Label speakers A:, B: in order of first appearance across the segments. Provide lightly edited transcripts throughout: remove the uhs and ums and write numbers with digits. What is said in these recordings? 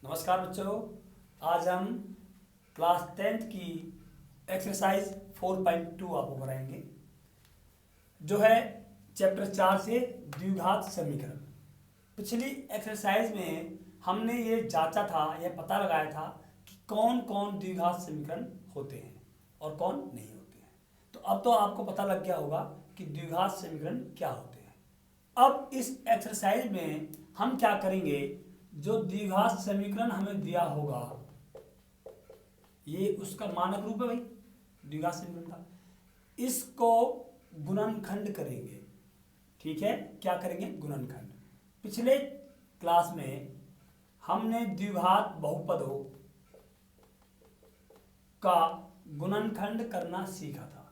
A: नमस्कार बच्चों, आज हम क्लास 10th की एक्सरसाइज 4.2 आपको कराएंगे, जो है चैप्टर 4 से द्विघात समीकरण। पिछली एक्सरसाइज में हमने ये जांचा था, यह पता लगाया था कि कौन कौन द्विघात समीकरण होते हैं और कौन नहीं होते हैं। तो अब तो आपको पता लग गया होगा कि द्विघात समीकरण क्या होते हैं। अब इस एक्सरसाइज में हम क्या करेंगे, जो द्विघात समीकरण हमें दिया होगा, ये उसका मानक रूप है भाई द्विघात समीकरण का, इसको गुणनखंड करेंगे। ठीक है, क्या करेंगे? गुणनखंड। पिछले क्लास में हमने द्विघात बहुपदों का गुणनखंड करना सीखा था।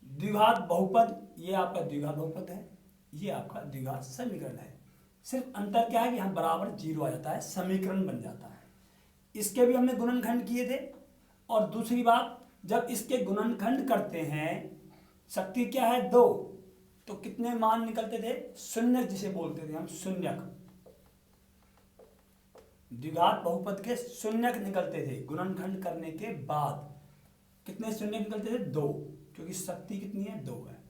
A: द्विघात बहुपद, ये आपका द्विघात बहुपद है, ये आपका द्विघात समीकरण है। सिर्फ अंतर क्या है कि यहाँ बराबर 0 आ जाता है, समीकरण बन जाता है। इसके भी हमने गुणनखंड किए थे। और दूसरी बात, जब इसके गुणनखंड करते हैं, शक्ति क्या है? 2, तो कितने मान निकलते थे? शून्यक जिसे बोलते थे हम, शून्यक। द्विघात बहुपद के शून्यक निकलते थे गुणनखंड करने के बाद। कितने शून्यक निकलते थे? 2, क्योंकि शक्ति कितनी है? 2 है।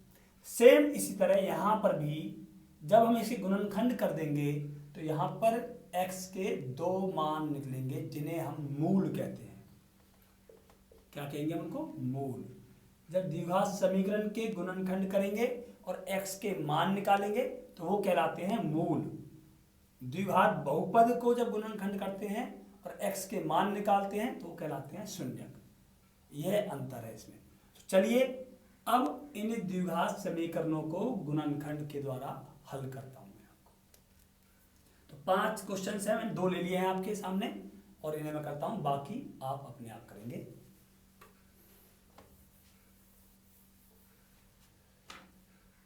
A: सेम इसी तरह यहां पर भी जब हम इसे गुणनखंड कर देंगे तो यहां पर x के 2 मान निकलेंगे, जिन्हें हम मूल कहते हैं। क्या कहेंगे हम उनको? मूल। जब द्विघात समीकरण के गुणनखंड करेंगे और x के मान निकालेंगे तो वो कहलाते हैं मूल। द्विघात बहुपद को जब गुणनखंड करते हैं और x के मान निकालते हैं तो वो कहलाते हैं शून्यक। यह अंतर है इसमें। तो चलिए अब इन द्विघात समीकरणों को गुणनखंड के द्वारा हल करता हूं मैं आपको। तो 5 क्वेश्चन है, मैंने 2 ले लिए हैं आपके सामने और इन्हें मैं करता हूं, बाकी आप अपने आप करेंगे।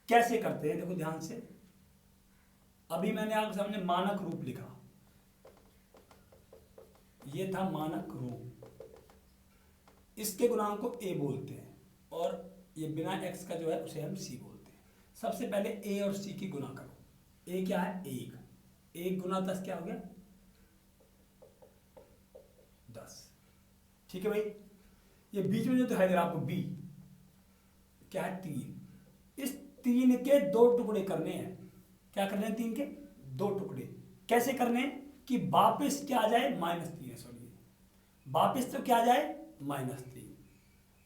A: कैसे करते हैं देखो ध्यान से। अभी मैंने आपके सामने मानक रूप लिखा, ये था मानक रूप। इसके गुणांक को a बोलते हैं और ये बिना x का जो है उसे हम c बोलते हैं। सबसे पहले a और c की गुणा करो। a क्या है? 1। 1 गुना 10 क्या हो गया? 10। ठीक है भाई। ये बीच में जो दिखाई दे रहा है आपको b, क्या है? 3। इस 3 के 2 टुकड़े करने हैं। क्या करने हैं? 3 के 2 टुकड़े। कैसे करने हैं कि वापिस क्या आ जाए? -3 है, सॉरी, वापिस तो क्या आ जाए? -3।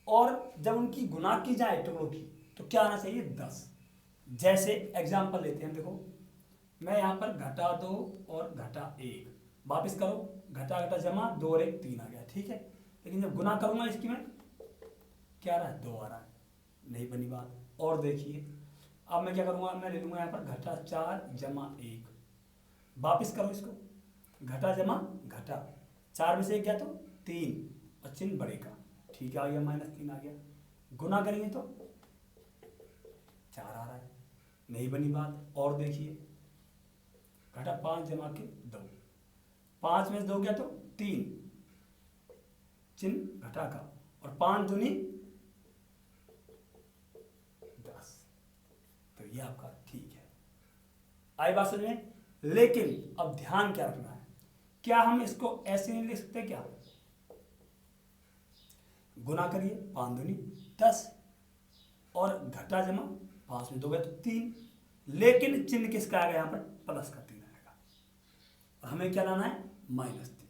A: और जब उनकी गुना की जाए टुकड़ों की तो क्या आना चाहिए? 10। जैसे एग्जाम्पल लेते हैं, देखो मैं यहां पर घटा 2 और घटा 1, वापिस करो, घटा घटा जमा 2 और 1 3 आ गया। ठीक है, लेकिन जब गुना करूंगा इसकी मैं, क्या आ रहा है? 2 आ रहा है, नहीं बनी बात। और देखिए अब मैं क्या करूंगा, मैं ले लूंगा यहां पर घटा 4 जमा 1, वापिस करो इसको, घटा जमा घटा, 4 में से 1 गया तो 3 और चिन्ह बड़े का, ठीक है, आ गया, -3 आ गया। गुना करेंगे तो 4 आ रहा है, नहीं बनी बात। और देखिए घटा 5 जमा के 2, 5 में से 2 गया तो 3, चिन्ह घटा का, और 5 दूनी 10। तो ये आपका ठीक है, आई बात समझ में। लेकिन अब ध्यान क्या रखना है, क्या हम इसको ऐसे नहीं लिख सकते? क्या गुना करिए, 5 दूनी 10 और घटा जमा 5 में 2 गए तो 3, लेकिन चिन्ह किसका आएगा? यहां पर प्लस का 3 आएगा और हमें क्या लाना है? -3।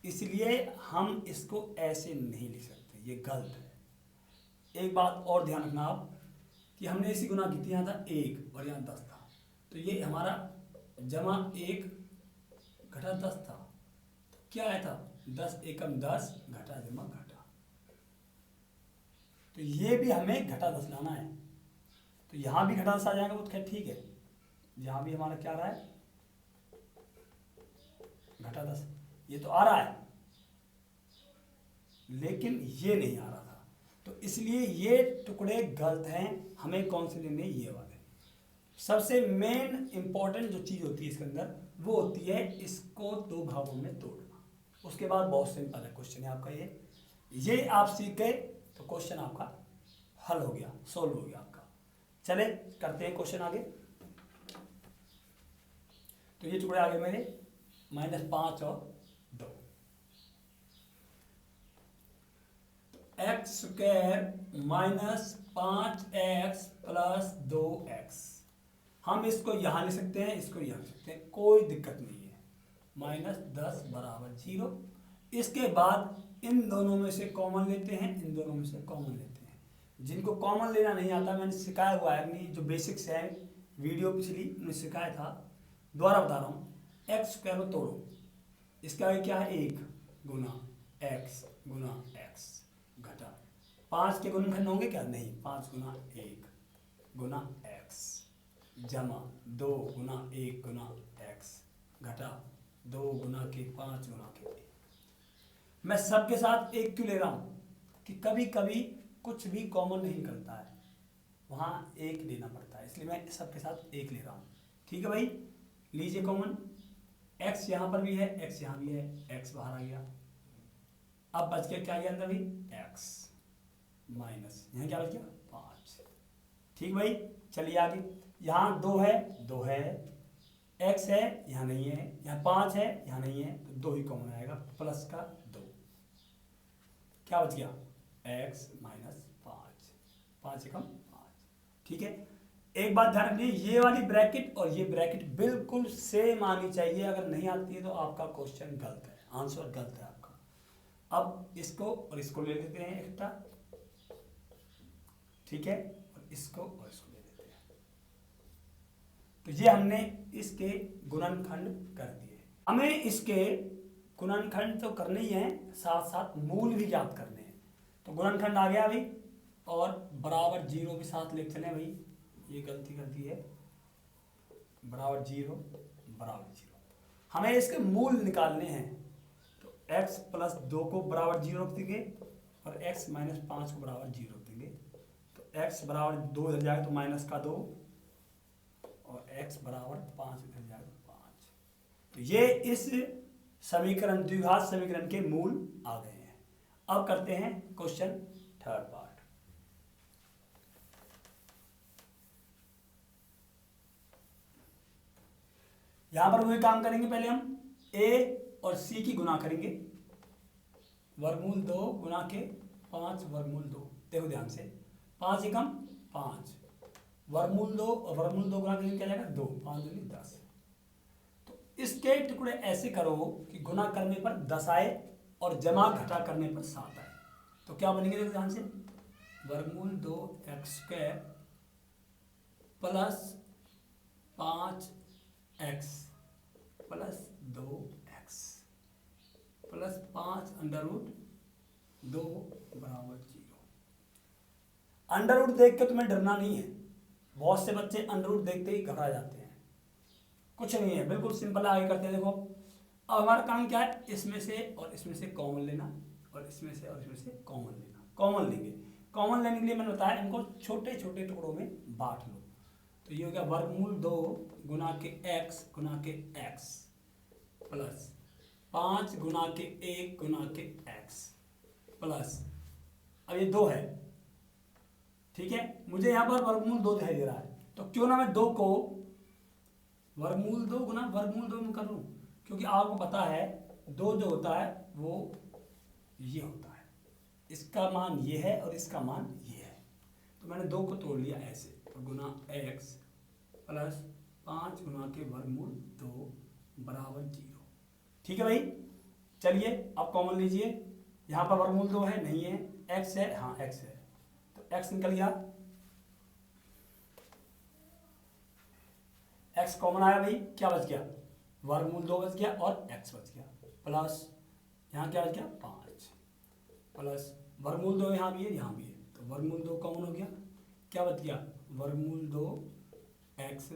A: इसलिए हम इसको ऐसे नहीं लिख सकते, ये गलत है। एक बात और ध्यान रखना आप कि हमने इसी गुना की थी, यहां था 1 और यहां 10 था, तो ये हमारा जमा 1 घटा 10 था, तो क्या आया था? 10 एकम 10 घटा जमा घटा, तो ये भी हमें घटा 10 लाना है। तो यहां भी घटा 10 आ जाएगा, वो तो खैर ठीक है। यहां भी हमारा क्या आ रहा है? घटा 10, ये तो आ रहा है, लेकिन ये नहीं आ रहा था, तो इसलिए ये टुकड़े गलत हैं। हमें कौन से लेने? ये वाले। सबसे मेन इंपॉर्टेंट जो चीज होती है इसके अंदर, वो होती है इसको 2 भागों में तोड़ना। उसके बाद बहुत सिंपल है क्वेश्चन है आपका, ये आप सीख गए तो क्वेश्चन आपका हल हो गया, सोल्व हो गया आपका। चले करते हैं क्वेश्चन आगे। तो ये टुकड़े आगे मेरे -5 और 2, एक्स स्क्वायर -5x + 2x। हम इसको यहाँ लिख सकते हैं, इसको यहाँ लिख सकते हैं, कोई दिक्कत नहीं है। -10 = 0। इसके बाद इन दोनों में से कॉमन लेते हैं, इन दोनों में से कॉमन लेते हैं। जिनको कॉमन लेना नहीं आता, मैंने सिखाया हुआ है, अपनी जो बेसिक्स है वीडियो पिछली मैंने सिखाया था, दोबारा बता रहा हूँ। एक्स स्क्वायर को तोड़ो, इसका भी क्या है 1 गुना x गुना x घटा 5 के गुणनखंड होंगे क्या? नहीं, 5 गुना 1 गुना x जमा 2 गुना 1 गुना x घटा 2 गुना के 5 गुना के 1। मैं सबके साथ 1 क्यों ले रहा हूँ कि कभी कभी कुछ भी कॉमन नहीं निकलता है, वहाँ 1 लेना पड़ता है, इसलिए मैं सबके साथ 1 ले रहा हूँ। ठीक है भाई, लीजिए कॉमन। x यहाँ पर भी है, x यहाँ भी है, x बाहर आ गया। अब बच गया क्या अंदर भी? x माइनस यहाँ क्या बच गया? 5। ठीक भाई, चलिए आगे। यहाँ 2 है, 2 है, x है, यहाँ नहीं है, यहाँ 5 है, यहाँ नहीं है, तो 2 ही कॉमन आएगा, प्लस का 2। क्या बच गया? x माइनस 5, 5 से कम 5। ठीक है, एक बात ध्यान रखिए, ये वाली ब्रैकेट और ये ब्रैकेट बिल्कुल सेम आनी चाहिए। अगर नहीं आती है तो आपका क्वेश्चन गलत है, आंसर गलत है आपका। अब इसको और इसको ले लेते हैं एक्स्ट्रा, ठीक है, और इसको और इसको ले लेते हैं। तो ये हमने इसके गुणनखंड कर दिए। हमें इसके गुणनखंड तो करने ही है, साथ साथ मूल भी ज्ञात करने हैं। तो गुणनखंड आ गया अभी, और बराबर 0 के साथ लेके चले भाई, ये गलती कर दी है, बराबर 0 बराबर 0। हमें इसके मूल निकालने हैं, तो x + 2 को बराबर 0 रख देंगे और x - 5 को बराबर 0 रख देंगे। तो x बराबर 2 इधर जाएगा तो माइनस का 2, और x बराबर 5 इधर जाएगा 5। तो ये इस समीकरण, द्विघात समीकरण के मूल आ गए हैं। अब करते हैं क्वेश्चन थर्ड पार्ट। यहां पर वही काम करेंगे, पहले हम a और c की गुना करेंगे, वर्गमूल 2 गुना के 5 वर्गमूल 2। देखो ध्यान से, 5 एकम 5, वर्गमूल 2 और वर्गमूल 2 गुना करेंगे क्या जाएगा? 2, 5 दूनी 10। तो इसके टुकड़े ऐसे करो कि गुना करने पर 10 आए और जमा घटा करने पर 7 आए। तो क्या बनेंगे? देखो ध्यान से, वर्गमूल 2x² plus 5x plus 2x plus 5 √2 बराबर 0। अंडर देख के तुम्हें डरना नहीं है, बहुत से बच्चे अंडर देखते ही घबरा जाते हैं। कुछ नहीं है, बिल्कुल सिंपल आगे करते हैं। देखो अब हमारा काम क्या है, इसमें से और इसमें से कॉमन लेना, और इसमें से और इसमें से कॉमन लेना। कॉमन लेंगे, कॉमन लेने के लिए मैंने बताया इनको छोटे छोटे टुकड़ों में बांट लो। तो ये हो गया वर्गमूल 2 गुना के x गुना के x प्लस 5 गुना के 1 गुना के x प्लस, अब ये 2 है, ठीक है, मुझे यहाँ पर वर्गमूल 2 दिखाई दे रहा है, तो क्यों ना मैं 2 को वर्गमूल 2 गुना वर्गमूल 2 में कर लूँ, क्योंकि आपको पता है 2 जो होता है वो ये होता है, इसका मान ये है और इसका मान ये है। तो मैंने 2 को तोड़ लिया ऐसे, तो गुना x प्लस 5 गुना के वर्गमूल 2 बराबर 0। ठीक है भाई, चलिए अब कॉमन लीजिए। यहाँ पर वर्गमूल 2 है, नहीं है, x है, हाँ x है, तो x निकल गया, x कॉमन आया भाई, क्या बच गया? वर्गमूल 2 बच गया और x बच गया, प्लस यहाँ क्या बच गया? 5 प्लस वर्गमूल 2 यहाँ भी है, यहाँ भी है, तो वर्गमूल 2 कॉमन हो गया, क्या बच गया? वर्गमूल 2x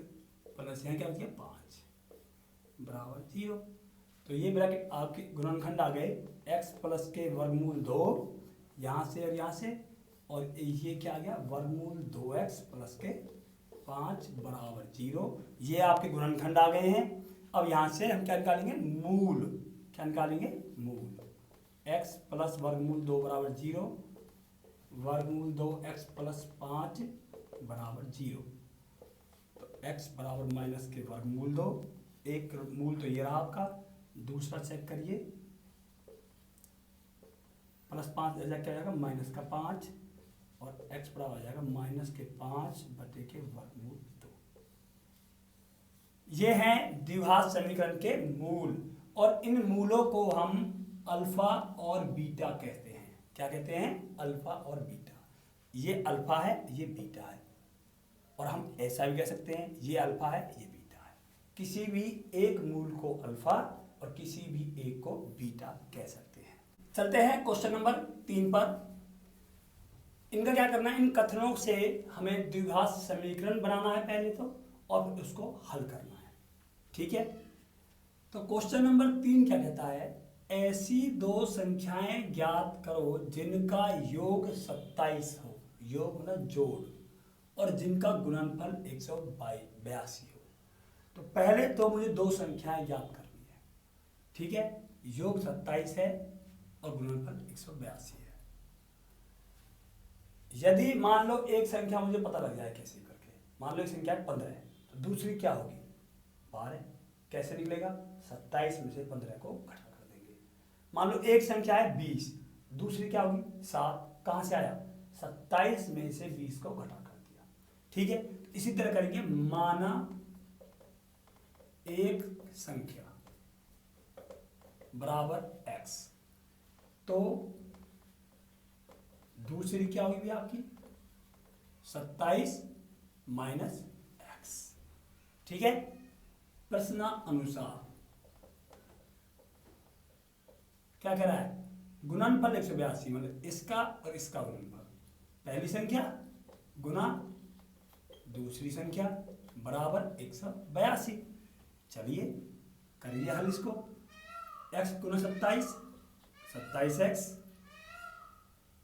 A: प्लस यहाँ क्या बच गया? 5 बराबर 0। तो ये ब्रैकेट आपके गुणनखंड आ गए, x प्लस के वर्गमूल 2 यहाँ से और यहाँ से, और ये क्या आ गया? वर्गमूल 2x प्लस के 5 बराबर 0। ये आपके गुणनखंड आ गए हैं। अब यहाँ से हम क्या निकालेंगे? मूल। क्या निकालेंगे? मूल। x प्लस वर्गमूल 2 बराबर 0, वर्गमूल 2x प्लस 5 बराबर 0। तो x बराबर माइनस के वर्गमूल 2, एक मूल तो ये रहा आपका, दूसरा चेक करिए, +5 क्या जाएगा -5 और x बराबर आ जाएगा -5/2। ये हैं द्विघात समीकरण के मूल, और इन मूलों को हम अल्फा और बीटा कहते हैं। क्या कहते हैं? अल्फा और बीटा। ये अल्फा है, ये बीटा है, और हम ऐसा भी कह सकते हैं ये अल्फा है, ये बीटा है। किसी भी एक मूल को अल्फा और किसी भी एक को बीटा कह सकते हैं। चलते हैं क्वेश्चन नंबर 3 पर। इनका क्या करना है, इन कथनों से हमें द्विघात समीकरण बनाना है पहले तो, और फिर उसको हल करना है। ठीक है, तो क्वेश्चन नंबर 3 क्या कहता है, ऐसी दो संख्याएं ज्ञात करो जिनका योग 27 हो, योग मतलब जोड़, और जिनका गुणनफल 182 हो। तो पहले तो मुझे दो संख्याएं ज्ञात करनी है। ठीक है, योग 27 है और गुणनफल 182 है। यदि मान लो एक संख्या मुझे पता लग जाए कैसे करके, मान लो एक संख्या 15 है, तो दूसरी क्या होगी 12। कैसे निकलेगा, 27 में से 15 को घटा कर देंगे। मान लो एक संख्या है 20, दूसरी क्या होगी 7। कहां से आया, 27 में से 20 को घटा कर दिया। ठीक है, तो इसी तरह करेंगे, माना एक संख्या बराबर x, तो दूसरी क्या होगी आपकी 27 माइनस x। ठीक है, प्रश्नानुसार क्या कह रहा है, गुणनफल 182, मतलब इसका और इसका गुणनफल, पहली संख्या गुना दूसरी संख्या बराबर 182। चलिए करिए हल इसको, x गुना 27, 27x,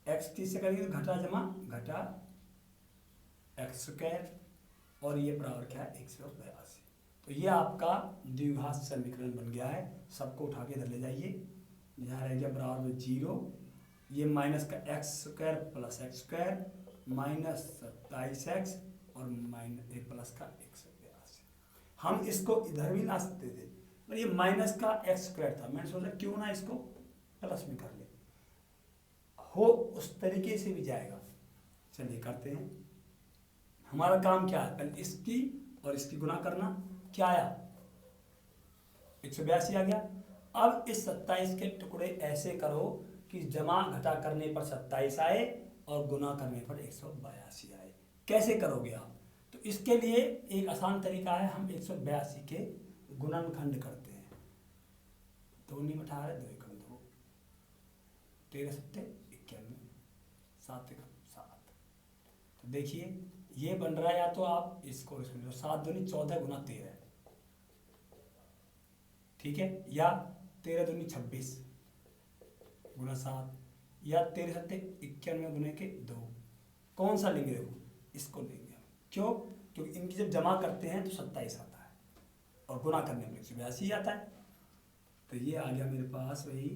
A: x किससे करेंगे, घटा जमा घटा x², और ये बराबर क्या है 182। तो ये आपका द्विघात समीकरण बन गया है। सबको उठा के इधर ले जाइए, यहाँ रह गया बराबर में 0, ये माइनस का x² plus x² minus 27x और माइनस प्लस का 182। हम इसको इधर भी ला सकते थे, पर ये माइनस का x² था, मैंने सोचा क्यों ना इसको प्लस में कर ले, हो उस तरीके से भी जाएगा। चलिए करते हैं। हमारा काम क्या है, पहले इसकी और इसकी गुना करना, क्या आया 182 आ गया। अब इस 27 के टुकड़े ऐसे करो कि जमा घटा करने पर 27 आए और गुना करने पर 182 आए। कैसे करोगे आप, तो इसके लिए एक आसान तरीका है, हम 182 के गुणनखंड करते हैं। 2 × 18 2 × 2 13 7 91 7 × 7। तो देखिए ये बन रहा है, या तो आप इसको 7 दूनी 14 गुना 13, ठीक है, या 13 दूनी 26 गुना 7, या 13 7 91 गुने के 2। कौन सा लेंगे, देखो इसको लेंगे हम। क्यों, क्योंकि इनकी जब जमा करते हैं तो 27 आता है और गुना करने में 182 आता है। तो ये आ गया मेरे पास वही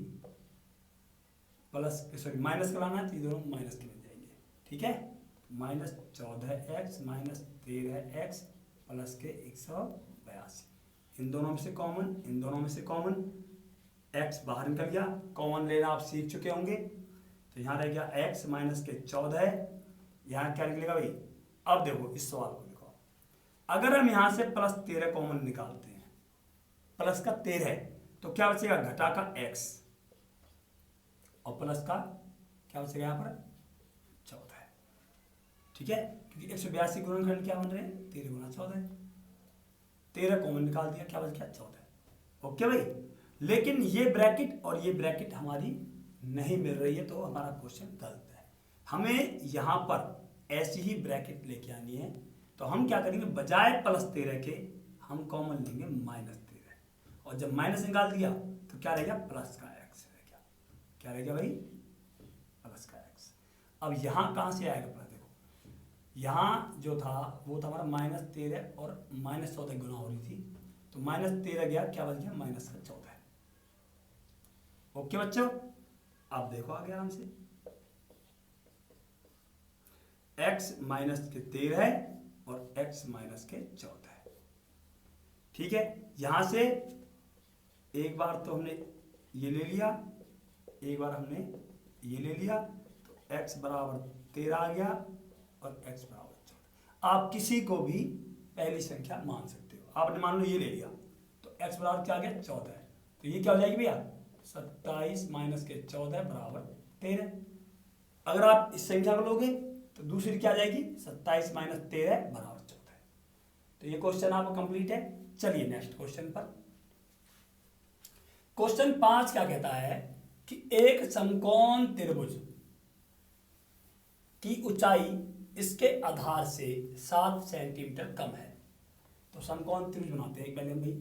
A: प्लस, सॉरी माइनस का लाना है, तो ये दोनों माइनस के बन जाएंगे। ठीक है, -14x माइनस 13x प्लस के 182। इन दोनों में से कॉमन, इन दोनों में से कॉमन, x बाहर निकल गया, कॉमन लेना आप सीख चुके होंगे। तो यहाँ रह गया x माइनस के 14, यहाँ क्या निकलेगा भाई। अब देखो इस सवाल को देखो, अगर हम यहाँ से +13 कॉमन निकालते हैं, प्लस का 13 तो क्या बचेगा, घटा का x, और प्लस का क्या बचेगा यहाँ पर 14। ठीक है, क्योंकि 182 गुणनखंड क्या बन रहे हैं 13 गुना 14, 13 कॉमन निकाल दिया, क्या बच गया 14। ओके भाई, लेकिन ये ब्रैकेट और ये ब्रैकेट हमारी नहीं मिल रही है, तो हमारा क्वेश्चन गलत है। हमें यहाँ पर ऐसी ही ब्रैकेट लेके आनी है। तो हम क्या करेंगे, बजाय +13 के हम कॉमन लेंगे -13, और जब माइनस निकाल दिया तो क्या रह गया, प्लस का x रह गया। क्या रह गया भाई, प्लस का x। अब यहाँ कहाँ से आएगा प्लस, देखो यहाँ जो था वो था हमारा -13 और -14 गुना हो रही थी, तो -13 गया, क्या बच गया -14। ओके बच्चों, अब देखो आगे आराम से, x माइनस के 13 और x माइनस के 14। ठीक है, यहां से एक बार तो हमने ये ले लिया, एक बार हमने ये ले लिया, तो x बराबर 13 आ गया और x बराबर 14। आप किसी को भी पहली संख्या मान सकते हो। आपने मान लो ये ले लिया तो x बराबर क्या आ गया 14 है, तो ये क्या हो जाएगी भैया 27 माइनस के 14 बराबर 13। अगर आप इस संख्या को लोगे तो दूसरी क्या आ जाएगी 27 माइनस 13 बराबर 14। तो ये क्वेश्चन आपका कंप्लीट है। चलिए नेक्स्ट क्वेश्चन पर। क्वेश्चन 5 क्या कहता है कि एक समकोण त्रिभुज की ऊंचाई इसके आधार से 7 सेंटीमीटर कम है। तो समकोण त्रिभुज बनाते हैं पहले हम भाई,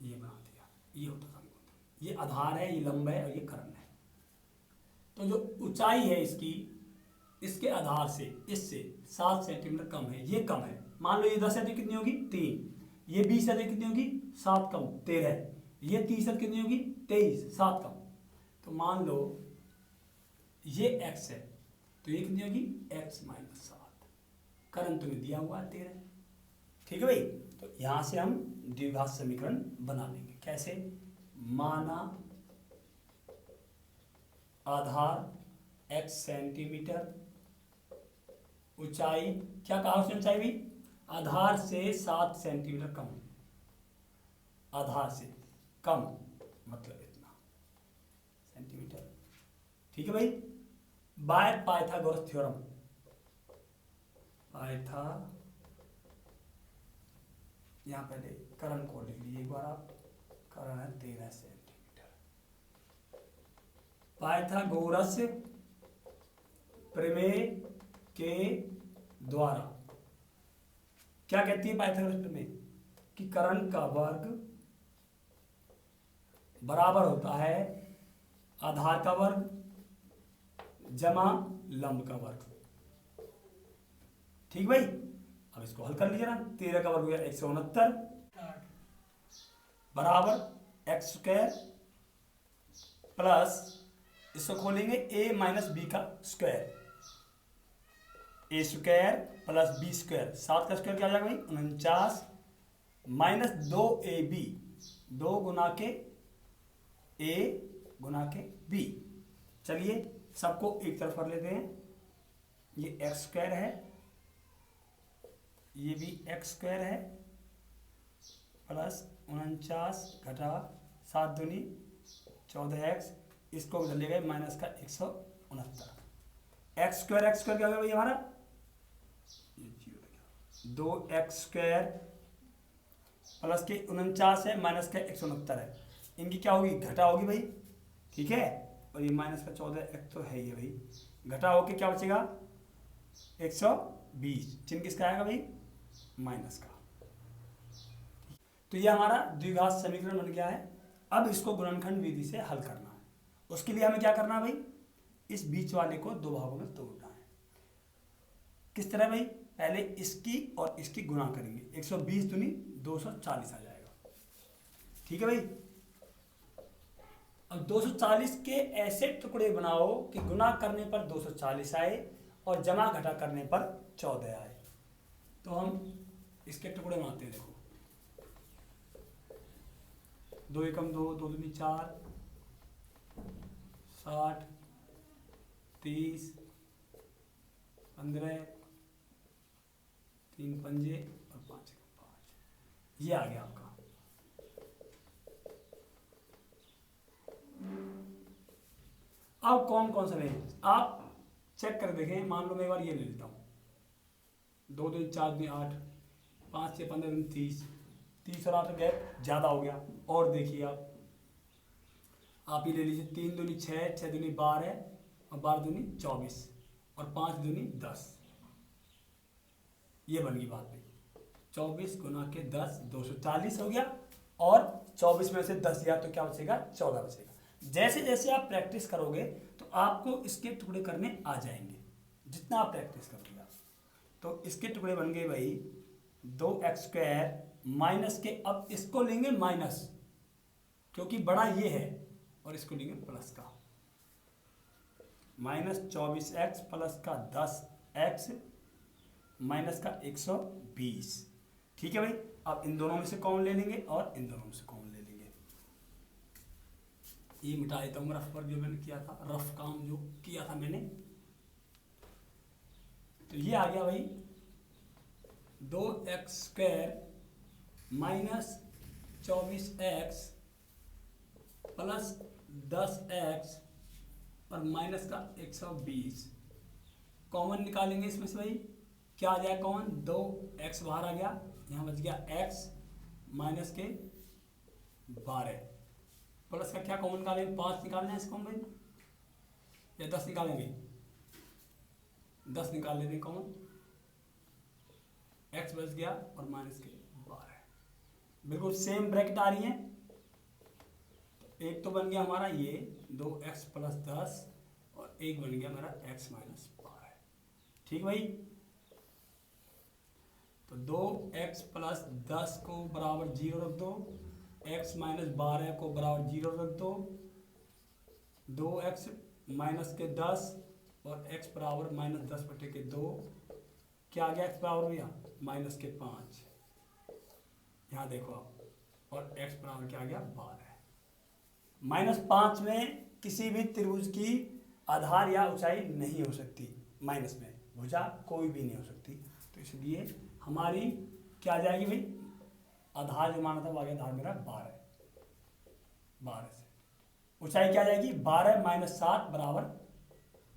A: ये बना दिया, ये होता समकोण त्रिभुज, ये आधार है, ये लंब है और ये कर्ण है। तो जो ऊंचाई है इसकी, इसके आधार से इससे 7 सेंटीमीटर कम है, ये कम है। मान लो ये 10 है तो कितनी होगी 3, ये 20 है तो कितनी होगी 7 कम 13, ये 30 है कितनी होगी 23, 7 कम। तो मान लो ये x है तो ये कितनी होगी x माइनस 7, कर्ण तुम्हें दिया हुआ है 13। ठीक है भाई, तो यहां से हम द्विघात समीकरण बना लेंगे। कैसे? माना आधार x सेंटीमीटर, ऊंचाई क्या कहा उसने ऊंचाई भी, आधार से 7 सेंटीमीटर कम, आधार से कम मतलब इतना सेंटीमीटर। ठीक है भाई, बाय पाइथागोरस थ्योरम, यहां पहले कर्ण को लिख लीजिए एक बार आप, कर्ण है 13 सेंटीमीटर। पाइथागोरस प्रमेय के द्वारा क्या कहती है पाइथागोरस प्रमेय, कि कर्ण का वर्ग बराबर होता है आधार का वर्ग जमा लंब का वर्ग। ठीक भाई, अब इसको हल कर लीजिए ना। 13 का वर्ग हो गया 169 बराबर एक्स स्क्वायर प्लस, इसको खोलेंगे a माइनस बी का square, a square plus b square, 7 का स्क्वायर क्या आ जाएगा भाई 49 माइनस 2ab, 2 गुना के a गुना के b। चलिए सबको एक तरफ कर लेते हैं, ये एक्स स्क्वायर है, ये भी एक्स स्क्वायर है, प्लस 49 घटा 7 दूनी 14x, इसको बदल लेगा माइनस का 169। एक्स स्क्वायर क्या होगा भाई हमारा, 2x स्क्वायर प्लस के 49 है माइनस का 169 है, इनकी क्या होगी घटा होगी भाई। ठीक है, और ये माइनस का 14x तो है ही भाई, घटा होके क्या बचेगा 120, चिन्ह किसका आएगा भाई माइनस का। तो ये हमारा द्विघात समीकरण बन गया है। अब इसको गुणनखंड विधि से हल करना है। उसके लिए हमें क्या करना है भाई, इस बीच वाले को दो भागों में तोड़ना है। किस तरह भाई, पहले इसकी और इसकी गुणा करेंगे, 120 दूनी 240 आ जाएगा। ठीक है भाई, अब 240 के ऐसे टुकड़े बनाओ कि गुणा करने पर 240 आए और जमा घटा करने पर 14 आए। तो हम इसके टुकड़े बनाते हैं। देखो 2 एकम 2, 2 दूनी 4, 60, 30, 15, 3 पंजे और 5 एकम 5, ये आ गया आपका। अब कौन कौन सा नहीं आप चेक कर देखें। मान लो मैं एक बार ये ले लेता हूँ, 2 दूनी 4 दूनी 8, 5 से 15 दूनी 30, 30 और 8 गैप ज़्यादा हो गया। और देखिए आप ही ले लीजिए, 3 दूनी 6, 6 दूनी 12 और 12 दूनी 24 और 5 दूनी 10, ये बन गई बात भाई। 24 गुना के 10 240 हो गया, और 24 में से 10 गया तो क्या बचेगा 14 बचेगा। जैसे जैसे आप प्रैक्टिस करोगे तो आपको इसके टुकड़े करने आ जाएंगे, जितना आप प्रैक्टिस करोगे आप। तो इसके टुकड़े बन गए भाई 2x स्क्वायर माइनस के, अब इसको लेंगे माइनस क्योंकि बड़ा ये है, और इसको लेंगे प्लस का, माइनस 24x प्लस का 10x माइनस का 120। ठीक है भाई, अब इन दोनों में से कॉमन ले लेंगे और इन दोनों में से कॉमन ले लेंगे। ये मिटा देता हूँ रफ पर जो मैंने किया था, रफ काम जो किया था मैंने। तो ये आ गया भाई 2x² minus 24x plus 10x और माइनस का 120। कॉमन निकालेंगे इसमें से भाई, क्या आ जाएगा कॉमन, 2x बाहर आ गया, यहाँ बच गया x माइनस के 12 प्लस का क्या कॉमन निकालेंगे, 5 निकालना है इसको हम भाई, या 10 निकालेंगे, 10 निकाल लेते हैं कॉमन, x बच गया और माइनस के 12, बिल्कुल सेम ब्रैकेट आ रही है। तो एक तो बन गया हमारा ये 2x प्लस 10 और एक बन गया मेरा x माइनस 12। ठीक भाई, तो 2x प्लस 10 को बराबर 0 रख दो, x माइनस 12 को बराबर 0 रख दो, 2x माइनस के 10 और x बराबर माइनस 10 बटे के 2, क्या आ गया x बराबर भैया माइनस के 5, यहाँ देखो आप, और x बराबर क्या आ गया 12। -5 में किसी भी त्रिभुज की आधार या ऊंचाई नहीं हो सकती, माइनस में भुजा कोई भी नहीं हो सकती, तो इसलिए हमारी क्या आ जाएगी भाई, आधार जो माना था वो आ गया आधार मेरा 12 से, ऊंचाई क्या आ जाएगी 12 माइनस 7 बराबर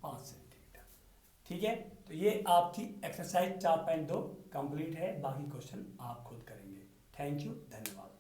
A: 5 सेंटीमीटर। ठीक है, तो ये आपकी एक्सरसाइज 4.2 कंप्लीट है, बाकी क्वेश्चन आप खुद करेंगे। थैंक यू, धन्यवाद।